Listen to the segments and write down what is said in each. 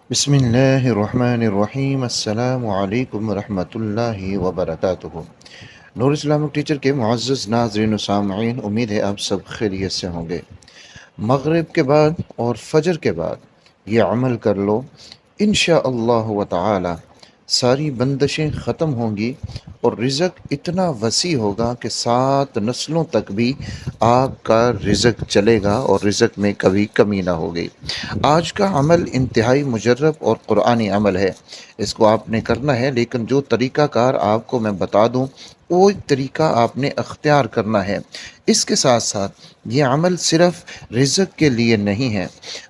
बिस्मिल्लाहिर्रहमानिर्रहीम। अस्सलामु अलैकुम वरहमतुल्लाहि वबरकातुहू। नूर इस्लामिक टीचर के मुअज़्ज़ज़ नाज़रीन व सामईन, उम्मीद है आप सब खैरियत से होंगे। मगरिब के बाद और फजर के बाद ये अमल कर लो, इंशाअल्लाह व तआला सारी बंदिशें ख़त्म होंगी और रिज़्क इतना वसी होगा कि 7 नस्लों तक भी आपका रिज़्क चलेगा और रिज़्क में कभी कमी ना होगी। आज का अमल इंतहाई मुजर्रब और क़ुरआनी अमल है। इसको आपने करना है, लेकिन जो तरीक़ाकार आपको मैं बता दूँ वो तरीक़ा आपने अख्तियार करना है। इसके साथ साथ ये अमल सिर्फ़ रिज़्क के लिए नहीं है।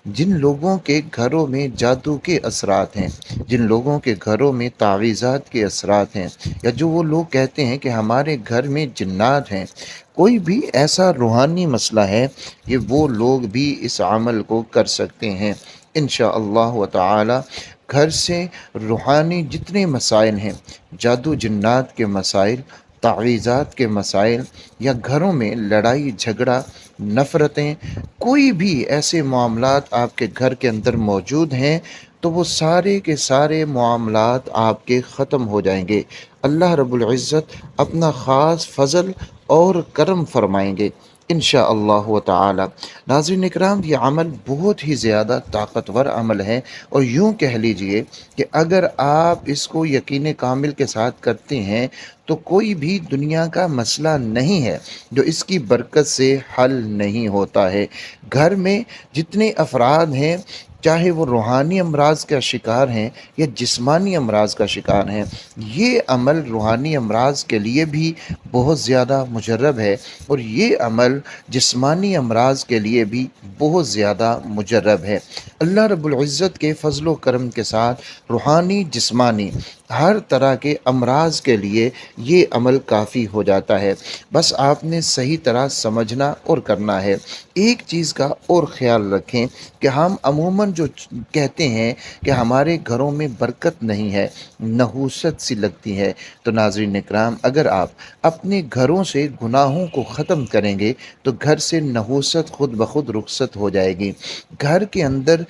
जिन लोगों के घरों में जादू के असरात हैं, जिन लोगों के घरों में तावीज़ात के असरात हैं, या जो वो लोग कहते हैं कि हमारे घर में जिन्नात हैं, कोई भी ऐसा रूहानी मसला है, ये वो लोग भी इस अमल को कर सकते हैं इंशाअल्लाह व तआला। घर से रूहानी जितने मसाइल हैं, जादू जिन्नात के मसाइल, तावीज़ात के मसाइल, या घरों में लड़ाई झगड़ा, नफ़रतें, कोई भी ऐसे मामलात आपके घर के अंदर मौजूद हैं, तो वो सारे के सारे मामलात आपके ख़त्म हो जाएंगे। अल्लाह रब्बुल इज़्ज़त अपना ख़ास फ़ज़ल और करम फरमाएंगे इंशाअल्लाह व तआला। नाज़रीन इकराम, ये अमल बहुत ही ज़्यादा ताकतवर अमल है, और यूँ कह लीजिए कि अगर आप इसको यकीन कामिल के साथ करते हैं तो कोई भी दुनिया का मसला नहीं है जो इसकी बरकत से हल नहीं होता है। घर में जितने अफराद हैं, चाहे वो रूहानी अमराज का शिकार हैं या जिस्मानी अमराज का शिकार हैं, ये अमल रूहानी अमराज के लिए भी बहुत ज़्यादा मुजर्रब है, और ये अमल जिस्मानी अमराज के लिए भी बहुत ज़्यादा मुजर्रब है। अल्लाह रब्बुल इज़्ज़त के फ़ज़ल व करम के साथ रूहानी जिस्मानी हर तरह के अमराज के लिए ये अमल काफ़ी हो जाता है। बस आपने सही तरह समझना और करना है। एक चीज़ का और ख़्याल रखें कि हम अमूमन जो कहते हैं कि हमारे घरों में बरकत नहीं है, नहूसत सी लगती है, तो नाज़रीन इकराम, अगर आप अपने घरों से गुनाहों को ख़त्म करेंगे तो घर से नहूसत खुद ब खुद रुखसत हो जाएगी। घर के अंदर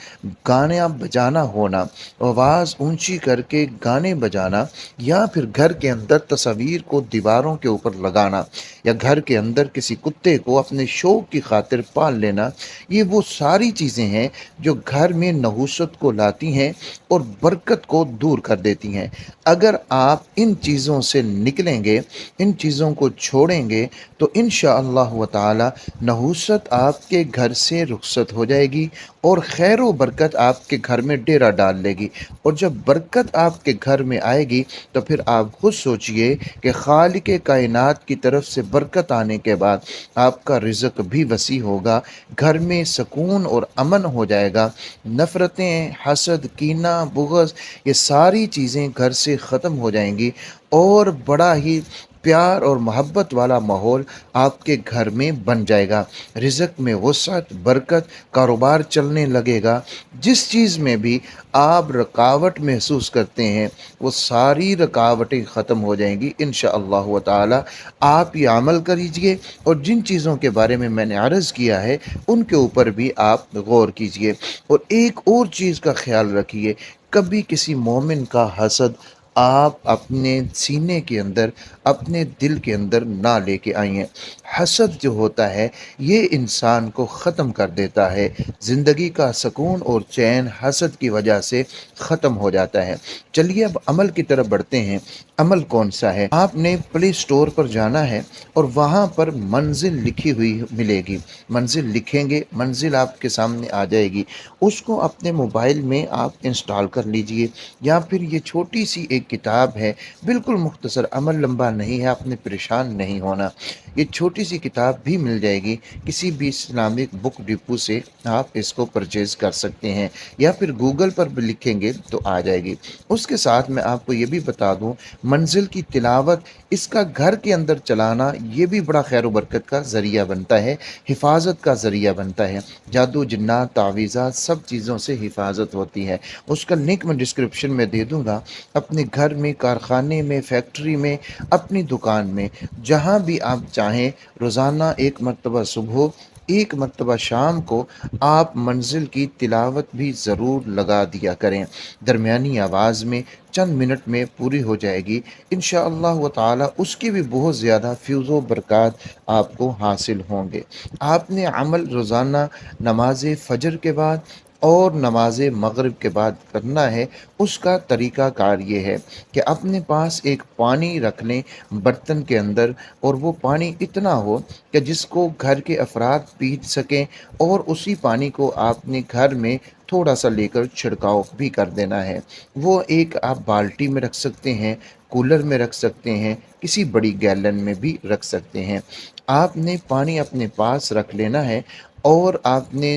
गाना बजाना होना, आवाज़ ऊंची करके गाने बजाना, या फिर घर के अंदर तस्वीर को दीवारों के ऊपर लगाना, या घर के अंदर किसी कुत्ते को अपने शौक़ की खातिर पाल लेना, ये वो सारी चीज़ें हैं जो घर में नहूसत को लाती हैं और बरकत को दूर कर देती हैं। अगर आप इन चीज़ों से निकलेंगे, इन चीज़ों को छोड़ेंगे, तो इंशाअल्लाह व तआला नहूसत आपके घर से रुखसत हो जाएगी और खैर व बरकत आपके घर में डेरा डाल लेगी। और जब बरकत आपके घर में आएगी तो फिर आप खुद सोचिए कि खालिक कायनात की तरफ से बरकत आने के बाद आपका रिज़्क भी वसी होगा, घर में सुकून और अमन हो जाएगा, नफ़रतें, हसद, कीना, बुग़्ज़, ये सारी चीज़ें घर से ख़त्म हो जाएंगी, और बड़ा ही प्यार और मोहब्बत वाला माहौल आपके घर में बन जाएगा। रिज़्क में वसअत, बरकत, कारोबार चलने लगेगा। जिस चीज़ में भी आप रुकावट महसूस करते हैं, वो सारी रुकावटें ख़त्म हो जाएंगी इंशाअल्लाह व तआला। आप ये अमल करिए, और जिन चीज़ों के बारे में मैंने अर्ज़ किया है उनके ऊपर भी आप गौर कीजिए। और एक और चीज़ का ख्याल रखिए, कभी किसी मोमिन का हसद आप अपने सीने के अंदर, अपने दिल के अंदर ना लेके आइए। हसद जो होता है ये इंसान को ख़त्म कर देता है। ज़िंदगी का सुकून और चैन हसद की वजह से ख़त्म हो जाता है। चलिए अब अमल की तरफ बढ़ते हैं। अमल कौन सा है? आपने प्ले स्टोर पर जाना है और वहाँ पर मंजिल लिखी हुई मिलेगी। मंजिल लिखेंगे, मंजिल आपके सामने आ जाएगी। उसको अपने मोबाइल में आप इंस्टॉल कर लीजिए, या फिर ये छोटी सी एक किताब है, बिल्कुल मुख्तसर, अमल लंबा नहीं है, आपने परेशान नहीं होना। ये छोटी सी किताब भी मिल जाएगी, किसी भी इस्लामिक बुक डिपो से आप इसको परचेज़ कर सकते हैं, या फिर गूगल पर भी लिखेंगे तो आ जाएगी। उसके साथ मैं आपको ये भी बता दूं, मंजिल की तिलावत, इसका घर के अंदर चलाना, ये भी बड़ा खैर बरकत का ज़रिया बनता है, हिफाजत का ज़रिया बनता है। जादू जिन्नात तावीज़ात सब चीज़ों से हिफाजत होती है। उसका लिंक मैं डिस्क्रिप्शन में दे दूँगा। अपने घर में, कारखाने में, फैक्ट्री में, अपनी दुकान में, जहाँ भी आप चाहें, रोज़ाना एक मरतबा सुबह ایک مرتبہ شام کو آپ منزل کی تلاوت بھی ضرور لگا دیا کریں، درمیانی آواز میں، چند منٹ میں پوری ہو جائے گی انشاءاللہ و تعالی، اس کی بھی بہت زیادہ فیض و برکات آپ کو حاصل ہوں گے۔ آپ نے عمل روزانہ نماز فجر کے بعد اور نماز مغرب کے بعد کرنا ہے۔ اس کا طریقہ کار یہ ہے کہ اپنے پاس ایک پانی رکھ لیں برتن کے اندر، اور وہ پانی اتنا ہو کہ جس کو گھر کے افراد پی سکیں، اور اسی پانی کو آپ نے گھر میں تھوڑا سا لے کر چھڑکاؤ بھی کر دینا ہے۔ وہ ایک آپ بالٹی میں رکھ سکتے ہیں، کولر میں رکھ سکتے ہیں، کسی بڑی گیلن میں بھی رکھ سکتے ہیں۔ آپ نے پانی اپنے پاس رکھ لینا ہے، اور آپ نے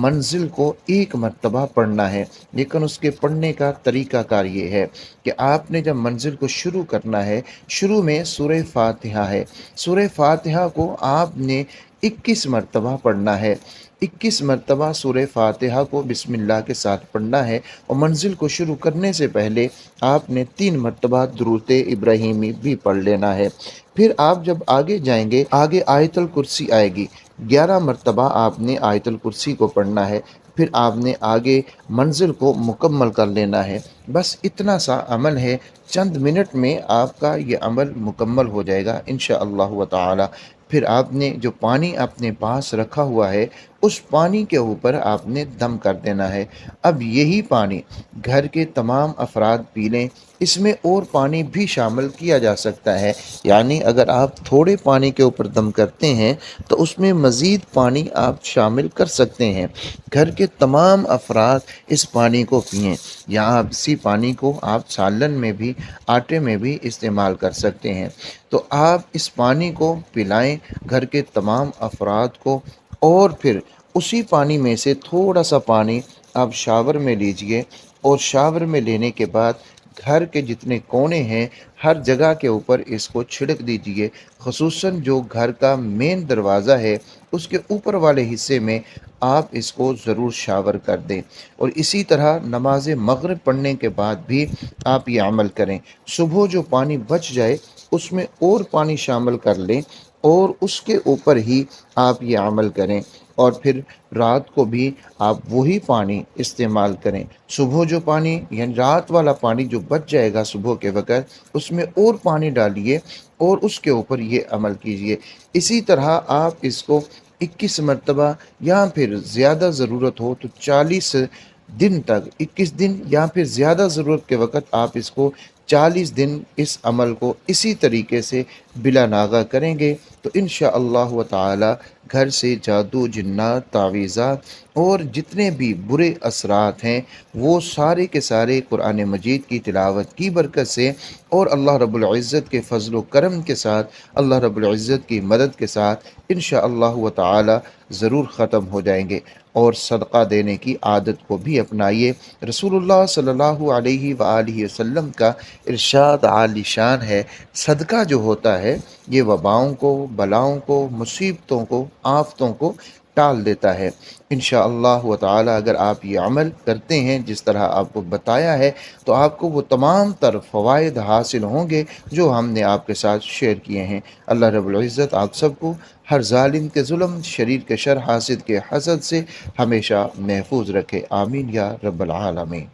منزل کو ایک مرتبہ پڑھنا ہے، لیکن اس کے پڑھنے کا طریقہ کار یہ ہے کہ آپ نے جب منزل کو شروع کرنا ہے، شروع میں سورہ فاتحہ ہے، سورہ فاتحہ کو آپ نے 21 مرتبہ پڑھنا ہے۔ 21 مرتبہ سورہ فاتحہ کو بسم اللہ کے ساتھ پڑھنا ہے، اور منزل کو شروع کرنے سے پہلے آپ نے 3 مرتبہ درود ابراہیمی بھی پڑھ لینا ہے۔ پھر آپ جب آگے جائیں گے، آگے آیت الکرسی آئے گی، 11 مرتبہ آپ نے آیت الکرسی کو پڑھنا ہے۔ پھر آپ نے آگے منزل کو مکمل کر لینا ہے۔ بس اتنا سا عمل ہے، چند منٹ میں آپ کا یہ عمل مکمل ہو جائے گا انشاءاللہ و تعالی۔ پھر آپ نے جو پانی اپنے پاس رکھا ہوا ہے، اس پانی کے اوپر آپ نے دم کر دینا ہے۔ اب یہی پانی گھر کے تمام افراد پی لیں۔ اس میں اور پانی بھی شامل کیا جا سکتا ہے، یعنی اگر آپ تھوڑے پانی کے اوپر دم کرتے ہیں تو اس میں مزید پانی آپ شامل کر سکتے ہیں۔ گھر کے تمام افراد اس پانی کو پئیں، یا آپ اسی پانی کو آپ سالن میں بھی، آٹے میں بھی استعمال کر سکتے ہیں۔ تو آپ اس پانی کو پلائیں گھر کے تمام افراد کو، اور پھر اسی پانی میں سے تھوڑا سا پانی آپ شاور میں لیجئے، اور شاور میں لینے کے بعد گھر کے جتنے کونے ہیں ہر جگہ کے اوپر اس کو چھڑک دیجئے، خصوصاً جو گھر کا مین دروازہ ہے اس کے اوپر والے حصے میں آپ اس کو ضرور شاور کر دیں۔ اور اسی طرح نماز مغرب پڑھنے کے بعد بھی آپ یہ عمل کریں۔ صبح جو پانی بچ جائے اس میں اور پانی شامل کر لیں، اور اس کے اوپر ہی آپ یہ عمل کریں، اور پھر رات کو بھی آپ وہی پانی استعمال کریں۔ صبح جو پانی، یعنی رات والا پانی جو بچ جائے گا صبح کے وقت، اس میں اور پانی ڈالیے، اور اس کے اوپر یہ عمل کیجئے۔ اسی طرح آپ اس کو 21 مرتبہ، یا پھر زیادہ ضرورت ہو تو 40 دن تک، 21 دن یا پھر زیادہ ضرورت کے وقت آپ اس کو 40 دن اس عمل کو اسی طریقے سے بلا ناغہ کریں گے، تو انشاءاللہ و تعالی گھر سے جادو، جنات، تعویذات اور جتنے بھی برے اثرات ہیں وہ سارے کے سارے قرآن مجید کی تلاوت کی برکت سے، اور اللہ رب العزت کے فضل و کرم کے ساتھ، اللہ رب العزت کی مدد کے ساتھ انشاءاللہ و تعالی ضرور ختم ہو جائیں گے۔ اور صدقہ دینے کی عادت کو بھی اپنائیے۔ رسول اللہ صلی اللہ علیہ وآلہ وسلم کا ارشاد عالی شان ہے، صدقہ جو ہوتا ہے یہ وباؤں کو، بلاؤں کو، مصیبتوں کو، آفتوں کو ٹال دیتا ہے۔ انشاءاللہ و تعالی اگر آپ یہ عمل کرتے ہیں جس طرح آپ کو بتایا ہے، تو آپ کو وہ تمام تر فوائد حاصل ہوں گے جو ہم نے آپ کے ساتھ شیئر کیے ہیں۔ اللہ رب العزت آپ سب کو ہر ظالم کے ظلم، شریر کے شر، حاسد کے حسد سے ہمیشہ محفوظ رکھے، آمین یا رب العالمین۔